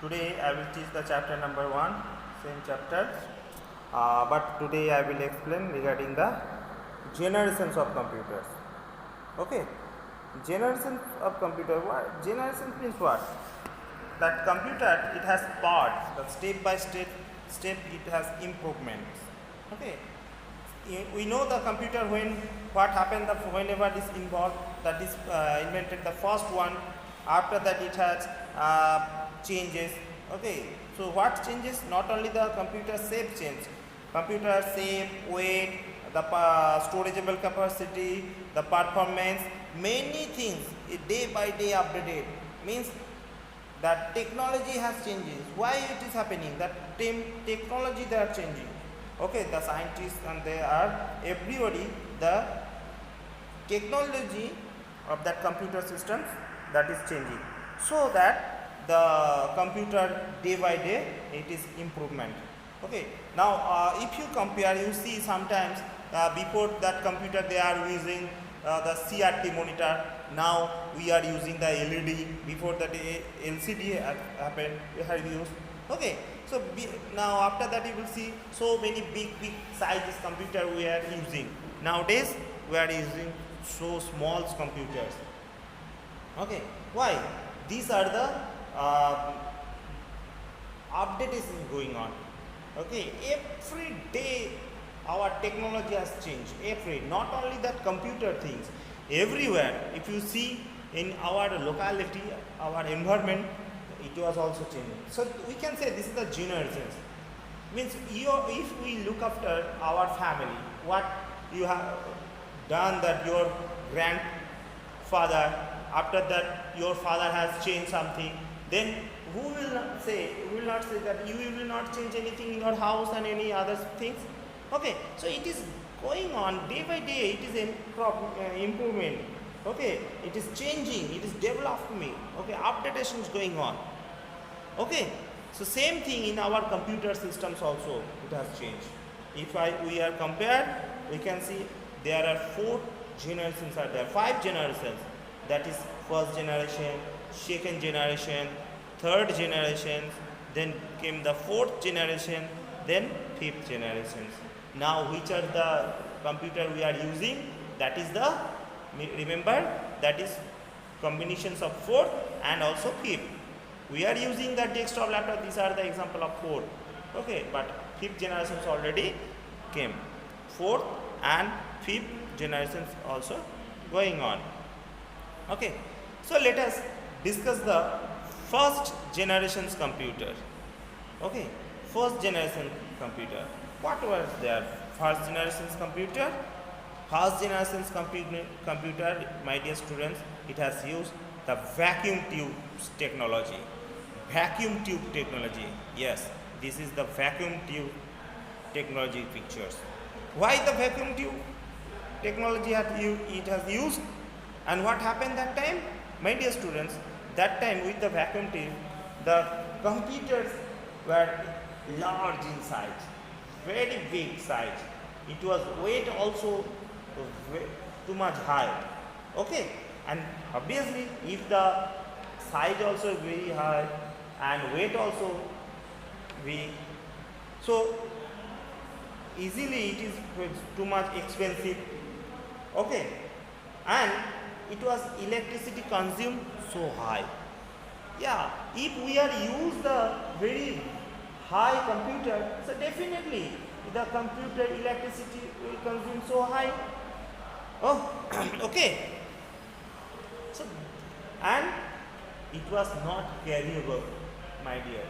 Today I will teach the chapter number 1, same chapter, but today I will explain regarding the generations of computers. Okay, generations of computer. What generations means? What that computer, it has parts. That step by step it has improvements. Okay, we know the computer when what happened whenever it is involved, that is invented the first one. After that it has changes. Okay, so what changes? Not only the computer shape change, computer shape, weight, the storageable capacity, the performance, many things day by day updated. Means that technology has changes. Why it is happening? That technology they are changing. Okay, the scientists and they are everybody, the technology of that computer systems, that is changing, so that the computer day by day it is improvement. Okay, now if you compare, you see sometimes before that computer they are using the CRT monitor. Now we are using the LED. Before that LCD happened, we have used. Okay, so now after that you will see so many big sizes computer we are using. Nowadays we are using so small computers. Okay, why? These are the update is going on. Okay, every day our technology has changed. Not only that computer things, everywhere. If you see in our locality, our environment, it was also changing. So we can say this is the generations. Means if we look after our family, what you have done, that your grandfather, after that your father has changed something, then who will not say? We will not say that you will not change anything in your house and any other things. Okay, so it is going on day by day. It is improvement. Okay, it is changing. It is developing. Okay, updation is going on. Okay, so same thing in our computer systems also it has changed. If we are compared, we can see there are 4 generations are there, 5 generations. That is first generation, second generation, third generation, then came the 4th generation, then 5th generations. Now which are the computer we are using? That is the, remember, that is combinations of 4th and also 5th. We are using the desktop laptop. These are the example of 4th. Okay, but 5th generations already came. 4th and 5th generations also going on. Okay, so let us discuss the first generation's computer. Okay, first generation computer. What was their first generation's computer? First generation's computer, my dear students, it has used the vacuum tube technology. Vacuum tube technology. Yes, this is the vacuum tube technology pictures. Why the vacuum tube technology it has used? And what happened that time? My dear students, that time with the vacuum tube, the computers were large in size, very big size. It was weight also too much high. Okay, and obviously if the size also very high and weight also big, so easily it is too much expensive. Okay, and it was electricity consumed so high. Yeah, if we are use the very high computer, so definitely the computer electricity will consume so high. Oh, okay. So, and it was not carryable, my dear.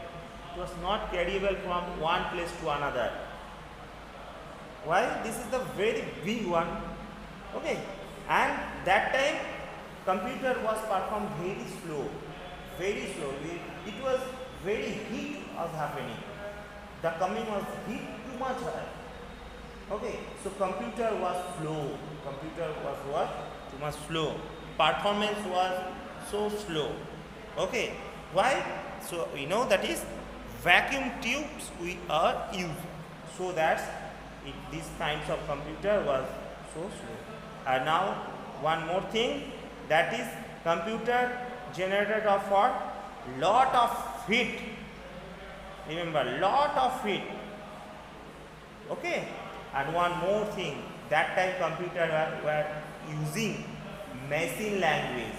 It was not carryable from one place to another. Why? This is the very big one. Okay, and that time computer was performed very slow, very slow. It was very heat was happening. The coming was heat too much high. Okay, so computer was slow. Computer was what? Too much slow. Performance was so slow. Okay, why? So we know that is vacuum tubes we are using. So that these kinds of computer was so slow. And now one more thing, that is computer generated of what? Lot of heat Remember, lot of it. Okay, and one more thing, that time computer were using machine language.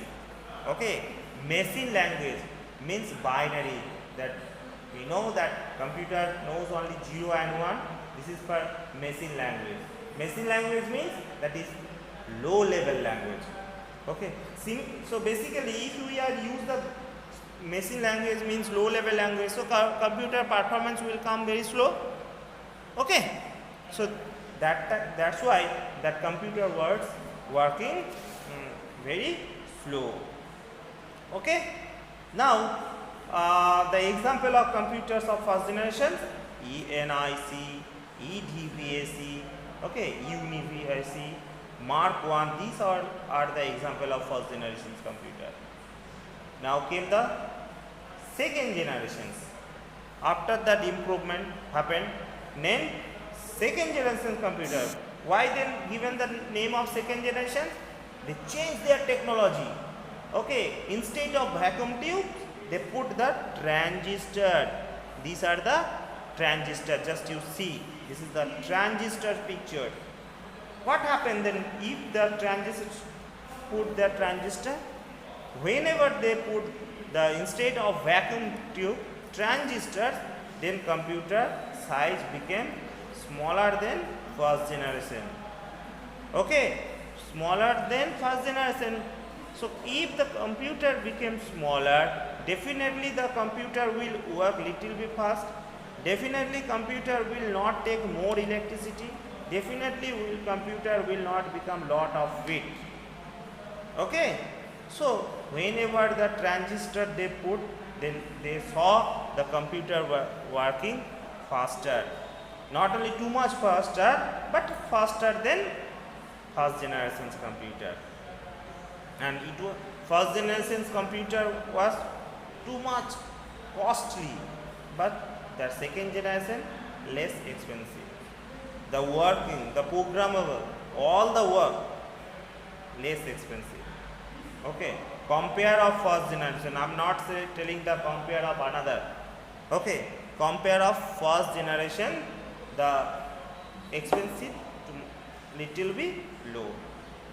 Okay, machine language means binary, that we know that computer knows only 0 and 1. This is for machine language. Machine language means that is low level language. Okay, so basically if we are use the machine language means low level language, so computer performance will come very slow. Okay, so that's why that computer works working very slow. Okay, now the example of computers of first generation: ENIC, EDVAC, okay, UNIVAC, Mark 1. These are the example of first generation computer. Now came the second generations. After that improvement happened, named second generation computer. Why then given the name of second generation? They changed their technology. Okay, instead of vacuum tube, they put the transistor. These are the transistor. Just you see, this is the transistor picture. What happened then if the transistor put the transistor? Whenever they put the instead of vacuum tube transistors, then computer size became smaller than first generation. Okay, smaller than first generation. So if the computer became smaller, definitely the computer will work little bit fast. Definitely computer will not take more electricity. Definitely computer will not become lot of weight. Okay, so whenever the transistor they put, then they saw the computer working faster. Not only too much faster, but faster than first generation's computer. And it was first generation's computer was too much costly, but the second generation less expensive. The working, the programmable, all the work less expensive. Okay, compare of first generation. I am not telling the compare of another. Okay, compare of first generation, the expensive to little bit low.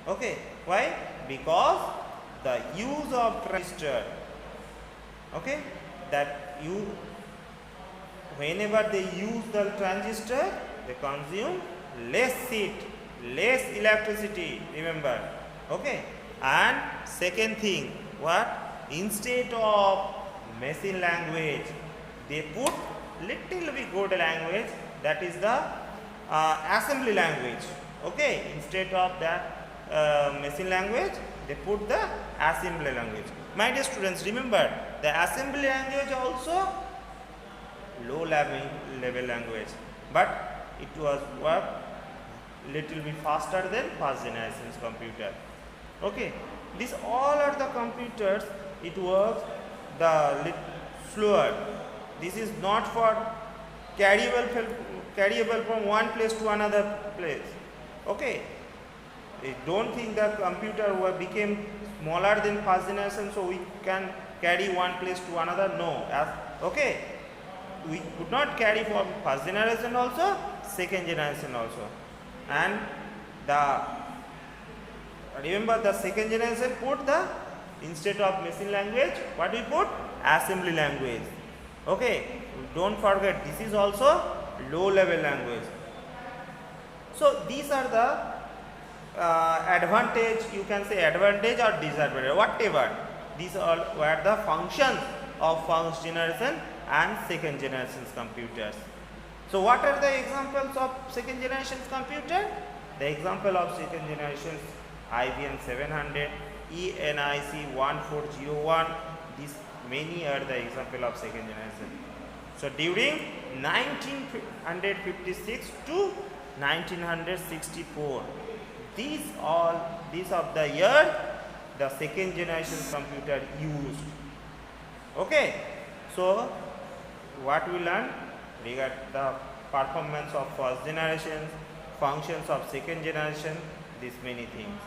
Okay, why? Because the use of transistor. Okay, that you whenever they use the transistor, they consume less heat, less electricity. Remember, okay. And second thing, what? Instead of machine language, they put little bit good language, that is the assembly language. Okay, instead of that machine language, they put the assembly language. My dear students, remember the assembly language also low level language, but it was work little bit faster than first generation's computer. Okay, these all are the computers. It works the slower. This is not for carryable from one place to another place. Okay, don't think the computer became smaller than first generation, so we can carry one place to another. No, okay, we could not carry from first generation also, second generation also. And remember the second generation put the instead of machine language, what we put? Assembly language. Okay, don't forget this is also low level language. So these are the advantage, you can say advantage or disadvantage, whatever. These all were the functions of first generation and second generation's computers. So what are the examples of second generation's computer? The example of second generation's IBM 700, ENIC 1401, these many are the example of second generation. So during 1956 to 1964, these of the year the second generation computer used. Okay, so what we learned regarding the performance of first generation, functions of second generation, these many things.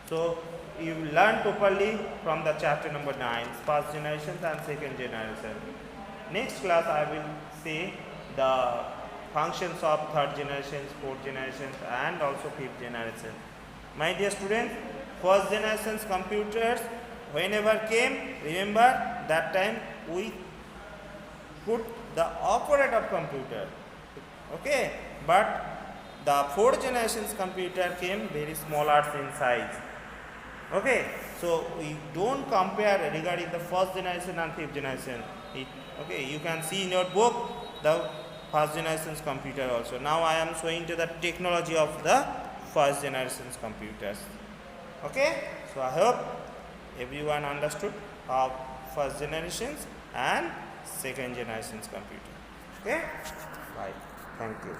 So you learn properly from the chapter number 9, first generation and second generation. Next class I will say the functions of third generations, fourth generations and also fifth generation. My dear students, first generations computers whenever came, remember that time we put the operator computer, okay, but the fourth generations computer came very smaller in size, okay. So we don't compare regarding the first generation and fifth generation. Okay, you can see in your book the first generations computer also. Now I am showing to the technology of the first generations computers, okay. So I hope everyone understood of first generations and second generations computer, okay. Bye, thank you.